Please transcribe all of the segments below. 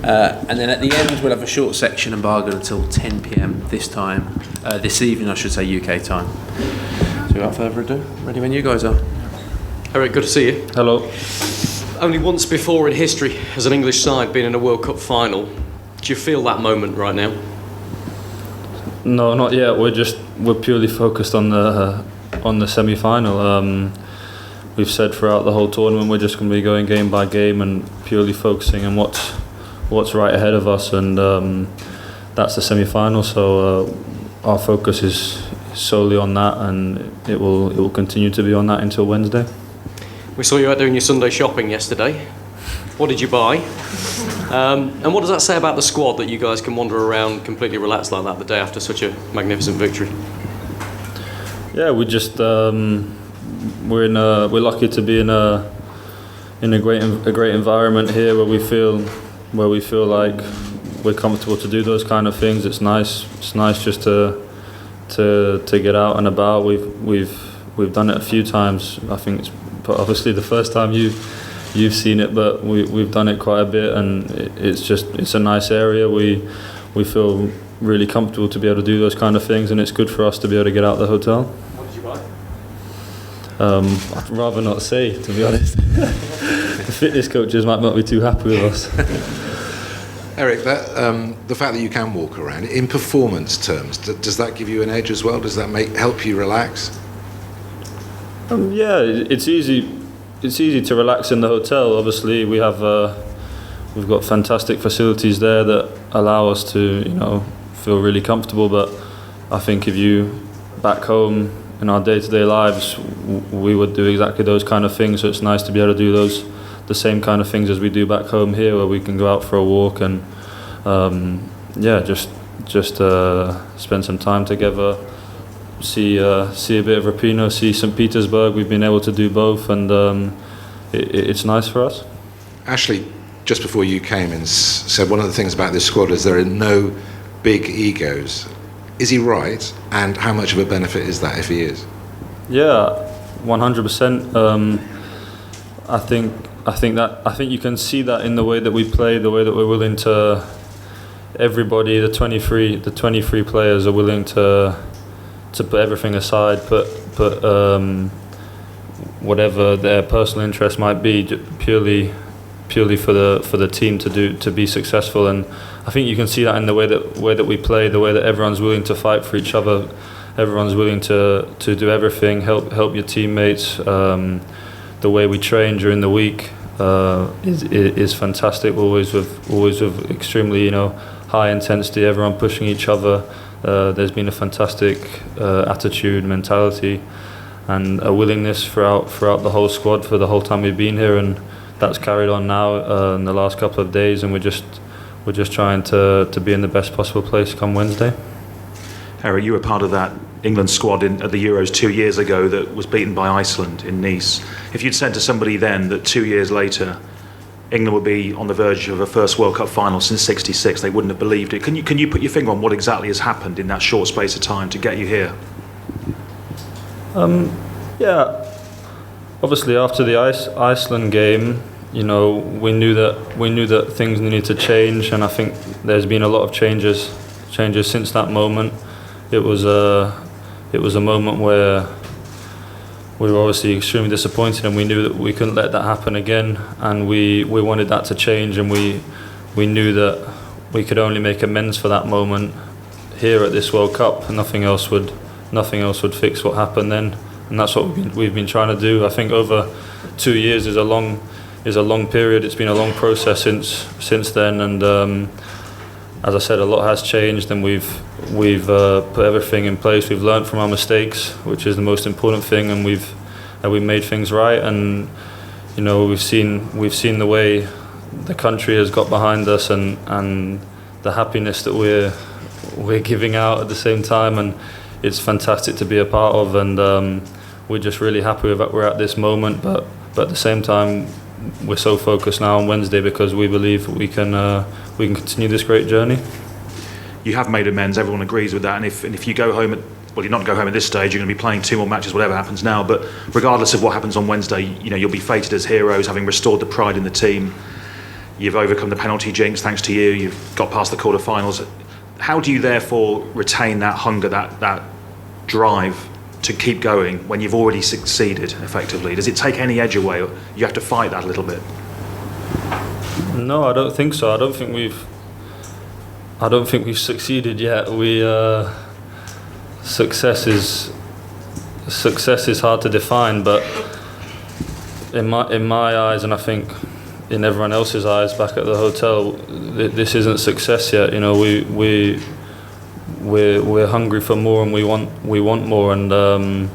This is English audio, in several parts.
And then at the end we'll have a short section embargoed until 10 p.m. this evening I should say, UK time. So without further ado, ready when you guys are. Eric, good to see you. Hello. Only once before in history has an English side been in a World Cup final. Do you feel that moment right now? No, not yet. We're purely focused on the semi-final. We've said throughout the whole tournament we're just going to be going game by game and purely focusing on what's right ahead of us, and that's the semi-final. So our focus is solely on that, and it will continue to be on that until Wednesday. We saw you out doing your Sunday shopping yesterday. What did you buy? And what does that say about the squad that you guys can wander around completely relaxed like that the day after such a magnificent victory? Yeah, we just we're lucky to be in a great environment here where we feel like we're comfortable to do those kind of things. It's nice just to get out and about. We've done it a few times. I think it's obviously the first time you've seen it, but we've done it quite a bit, and it's a nice area. We feel really comfortable to be able to do those kind of things, and it's good for us to be able to get out of the hotel. What did you buy? I'd rather not say, to be honest. The fitness coaches might not be too happy with us. Eric, the fact that you can walk around, in performance terms, does that give you an edge as well? Does that help you relax? Yeah, it's easy. It's easy to relax in the hotel. Obviously, we've got fantastic facilities there that allow us to feel really comfortable. But I think if you back home in our day-to-day lives, we would do exactly those kind of things. So it's nice to be able to do the same kind of things as we do back home here, where we can go out for a walk and just spend some time together. See a bit of Rapino, see St. Petersburg. We've been able to do both, and it's nice for us. Ashley, just before you came in, said one of the things about this squad is there are no big egos. Is he right? And how much of a benefit is that if he is? Yeah, 100%. I think you can see that in the way that we play, the way that we're willing to. Everybody, the 23 players are willing to put everything aside, put whatever their personal interest might be, purely for the team to be successful. And I think you can see that in the way that we play, the way that everyone's willing to fight for each other, everyone's willing to do everything, help your teammates. The way we train during the week is fantastic. Always with extremely high intensity. Everyone pushing each other. There's been a fantastic attitude, mentality, and a willingness throughout the whole squad for the whole time we've been here, and that's carried on now in the last couple of days, and we're just trying to be in the best possible place come Wednesday. Eric, you were part of that England squad at the Euros 2 years ago that was beaten by Iceland in Nice. If you'd said to somebody then that 2 years later England would be on the verge of a first World Cup final since '66, they wouldn't have believed it. Can you put your finger on what exactly has happened in that short space of time to get you here? Yeah, obviously after the Iceland game, we knew that things needed to change, and I think there's been a lot of changes since that moment. It was a moment where we were obviously extremely disappointed, and we knew that we couldn't let that happen again, and we wanted that to change, and we knew that we could only make amends for that moment here at this World Cup, and nothing else would fix what happened then, and that's what we've been trying to do. I think over 2 years is a long period. It's been a long process since then, and as I said, a lot has changed, and we've put everything in place. We've learned from our mistakes, which is the most important thing, and we've made things right. And we've seen the way the country has got behind us, and the happiness that we're giving out at the same time, and it's fantastic to be a part of. And we're just really happy with that we're at this moment, but at the same time, we're so focused now on Wednesday because we believe we can continue this great journey. You have made amends, everyone agrees with that, and if you go home you're not going to go home at this stage, you're going to be playing 2 more matches, whatever happens now, but regardless of what happens on Wednesday, you'll be fated as heroes, having restored the pride in the team. You've overcome the penalty jinx thanks to you. You've got past the quarterfinals. How do you therefore retain that hunger, that drive to keep going when you've already succeeded effectively? Does it take any edge away? Or you have to fight that a little bit? No, I don't think so. I don't think we've succeeded yet. Success is hard to define, but in my eyes, and I think in everyone else's eyes back at the hotel, this isn't success yet. You know, we're hungry for more, and we want more, and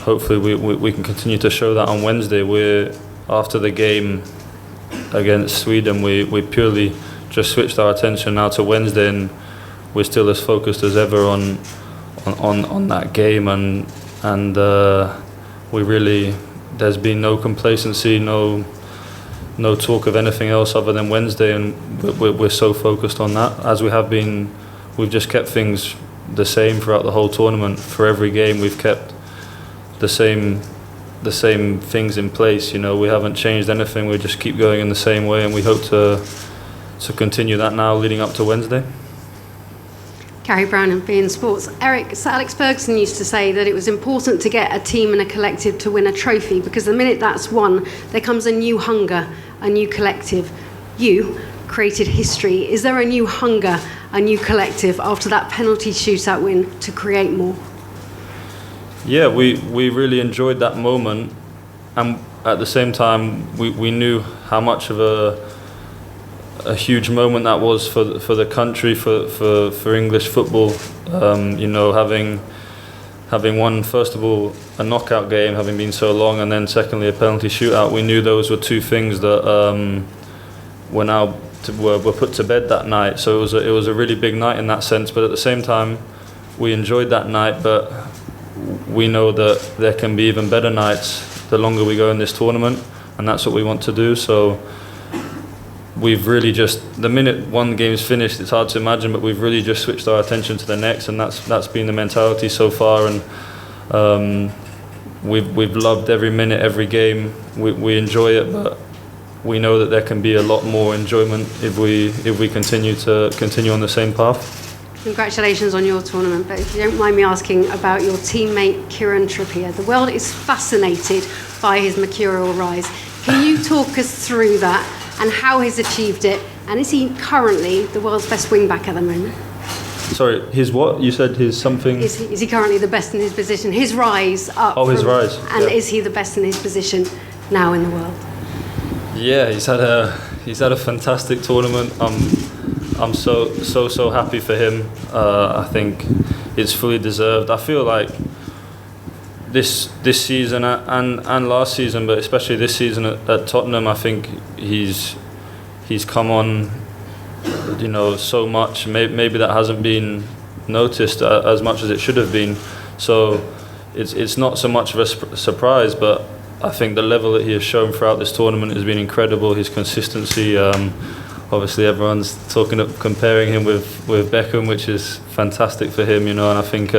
hopefully we can continue to show that on Wednesday. After the game against Sweden, we purely just switched our attention now to Wednesday, and we're still as focused as ever on that game, and we really, there's been no complacency, no talk of anything else other than Wednesday, and we're so focused on that, as we have been. We've just kept things the same throughout the whole tournament. For every game we've kept the same things in place. You know, we haven't changed anything. We just keep going in the same way, and we hope to continue that now leading up to Wednesday. Gary Brown and BeanymanSports. Eric, Sir Alex Ferguson used to say that it was important to get a team and a collective to win a trophy, because the minute that's won, there comes a new hunger, a new collective. You created history. Is there a new hunger, a new collective after that penalty shootout win to create more? Yeah, we really enjoyed that moment, and at the same time we knew how much of a huge moment that was for the country, for English football. You know, having won, first of all, a knockout game, having been so long, and then secondly a penalty shootout. We knew those were two things that were put to bed that night. So it was a really big night in that sense. But at the same time, we enjoyed that night. But we know that there can be even better nights the longer we go in this tournament, and that's what we want to do. So we've really just, the minute one game's finished, it's hard to imagine, but we've really just switched our attention to the next, and that's been the mentality so far. And we've loved every minute, every game. We enjoy it, but we know that there can be a lot more enjoyment if we continue on the same path. Congratulations on your tournament, but if you don't mind me asking about your teammate Kieran Trippier. The world is fascinated by his mercurial rise. Can you talk us through that and how he's achieved it? And is he currently the world's best wing-back at the moment? Sorry, his what? You said his something? Is he currently the best in his position? His rise up. Oh, his rise. And yeah. is he the best in his position now in the world? Yeah, he's had a fantastic tournament. I'm so happy for him. I think it's fully deserved. I feel like this season and last season, but especially this season at Tottenham, I think he's come on, you know, so much. Maybe that hasn't been noticed as much as it should have been. So it's not so much of a surprise, but I think the level that he has shown throughout this tournament has been incredible. His consistency. Obviously, everyone's comparing him with Beckham, which is fantastic for him, you know. And I think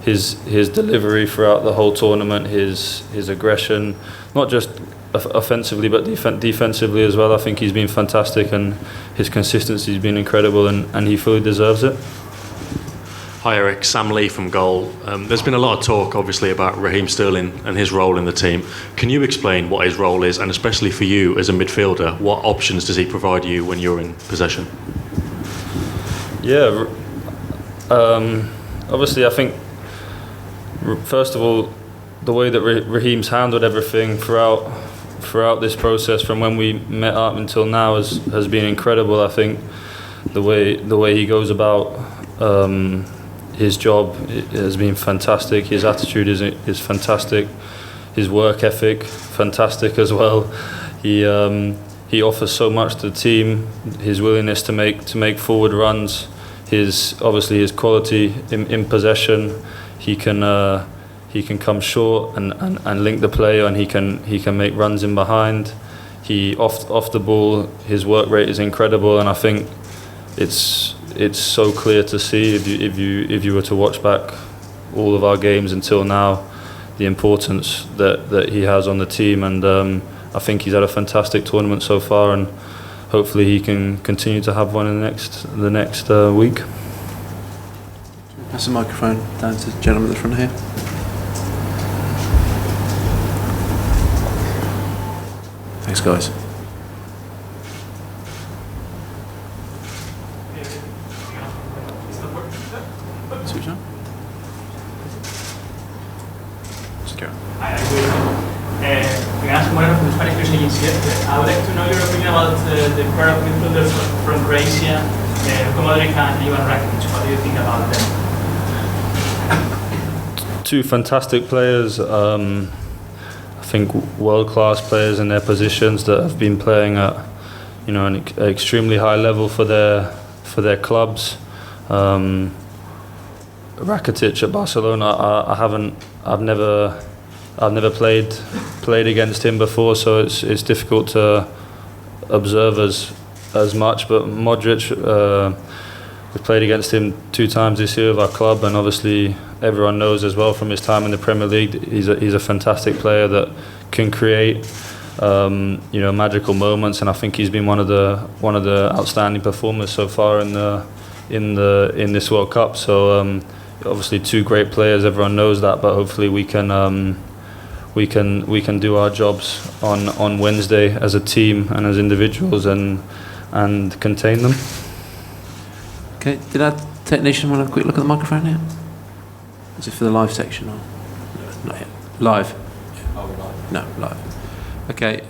his delivery throughout the whole tournament, his aggression, not just offensively but defensively as well. I think he's been fantastic, and his consistency has been incredible, and he fully deserves it. Hi Eric, Sam Lee from Goal. There's been a lot of talk obviously about Raheem Sterling and his role in the team. Can you explain what his role is, and especially for you as a midfielder, what options does he provide you when you're in possession? Yeah, obviously I think first of all the way that Raheem's handled everything throughout this process from when we met up until now has been incredible. I think the way he goes about his job has been fantastic. His attitude is fantastic. His work ethic, fantastic as well. He offers so much to the team. His willingness to make forward runs. His quality in possession. He can come short and link the play, and he can make runs in behind. He off the ball, his work rate is incredible, and I think it's so clear to see if you were to watch back all of our games until now, the importance that he has on the team, and I think he's had a fantastic tournament so far, and hopefully he can continue to have one in the next week. Pass the microphone down to the gentleman at the front here. Thanks, guys. Switch on. Secure. From the Spanish Press Agency. I would like to know your opinion about the pair of midfielders from Croatia, Modric and Ivan Rakitic. What do you think about them? Two fantastic players. I think world-class players in their positions that have been playing at, an extremely high level for their clubs. Rakitic at Barcelona, I've never played against him before, so it's difficult to observe as much. But Modric, we've played against him 2 times this year with our club, and obviously everyone knows as well from his time in the Premier League, he's a fantastic player that can create magical moments, and I think he's been one of the outstanding performers so far in this World Cup. So obviously 2 great players, everyone knows that, but hopefully we can do our jobs on Wednesday as a team and as individuals and contain them. Okay, did our technician want a quick look at the microphone here? Is it for the live section or not yet? Live? No, live. Okay,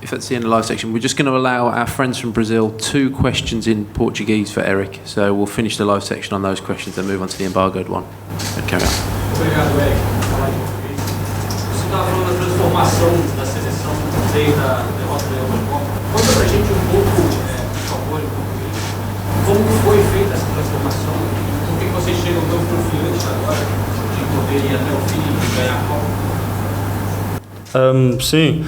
if that's the end of the live section, we're just going to allow our friends from Brazil 2 questions in Portuguese for Eric. So we'll finish the live section on those questions, then move on to the embargoed one. So carry on. Obrigado, Eric. Você estava falando da transformação da seleção desde a derrota da Eurocopa. Conta pra gente um pouco, por favor, em português, como foi feita essa transformação? Por que vocês chegam tão confiantes agora de poder ir até o fim e ganhar a Copa? Sim,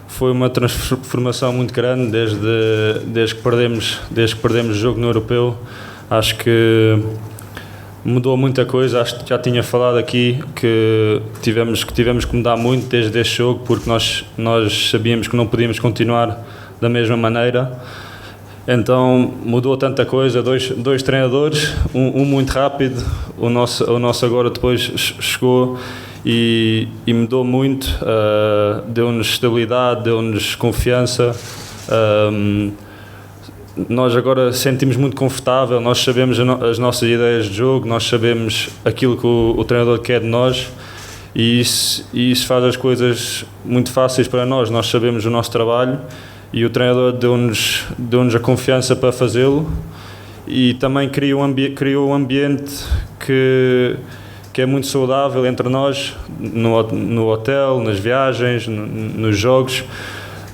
foi uma transformação muito grande desde que perdemos o jogo no Europeu. Acho que mudou muita coisa. Acho que já tinha falado aqui que tivemos que mudar muito desde este jogo, porque nós sabíamos que não podíamos continuar da mesma maneira. Então mudou tanta coisa, dois treinadores, um muito rápido, o nosso agora depois chegou e mudou muito, deu-nos estabilidade, deu-nos confiança. Nós agora sentimos muito confortável, nós sabemos as nossas ideias de jogo, nós sabemos aquilo que o treinador quer de nós e isso faz as coisas muito fáceis para nós. Nós sabemos o nosso trabalho e o treinador deu-nos a confiança para fazê-lo e também criou um ambiente que é muito saudável entre nós, no hotel, nas viagens, nos jogos.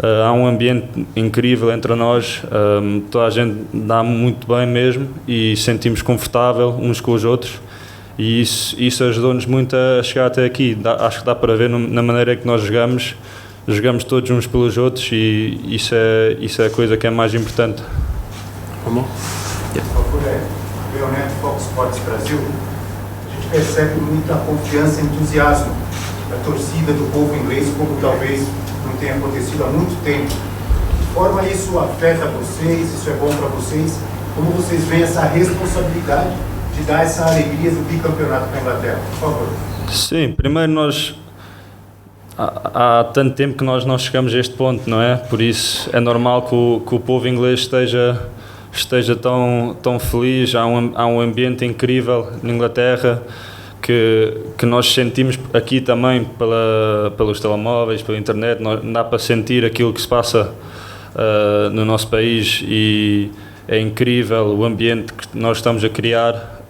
Há um ambiente incrível entre nós, toda a gente dá muito bem mesmo e sentimos confortável uns com os outros e isso ajudou-nos muito a chegar até aqui. Acho que dá para ver na maneira que nós jogamos todos uns pelos outros e isso é a coisa que é mais importante. Vamos? Leonel, Fox Sports Brasil, a gente percebe muita confiança e entusiasmo da torcida, do povo inglês, como talvez não tenha acontecido há muito tempo. De que forma isso afeta vocês, isso é bom para vocês? Como vocês veem essa responsabilidade de dar essa alegria do bicampeonato para a Inglaterra? Por favor. Sim, primeiro há tanto tempo que nós não chegamos a este ponto, não é? Por isso é normal que o povo inglês esteja tão feliz. Há um ambiente incrível na Inglaterra que nós sentimos aqui também pelos telemóveis, pela internet. Dá para sentir aquilo que se passa no nosso país e é incrível o ambiente que nós estamos a criar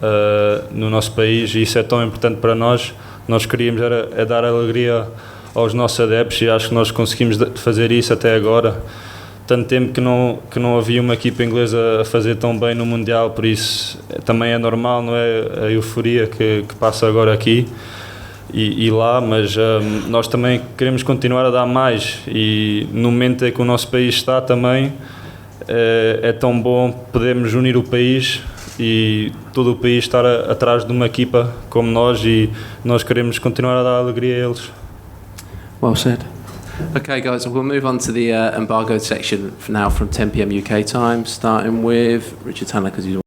no nosso país e isso é tão importante para nós. Nós queríamos era dar alegria aos nossos adeptos e acho que nós conseguimos fazer isso até agora. Tanto tempo que não havia uma equipa inglesa a fazer tão bem no Mundial, por isso também é normal, não é, a euforia que passa agora aqui e lá, mas nós também queremos continuar a dar mais e no momento em que o nosso país está também é tão bom podermos unir o país e todo o país estar atrás de uma equipa como nós e nós queremos continuar a dar alegria a eles. Well said. Okay, guys, we'll move on to the embargoed section for now from 10 p.m. UK time, starting with Richard Tanner because he's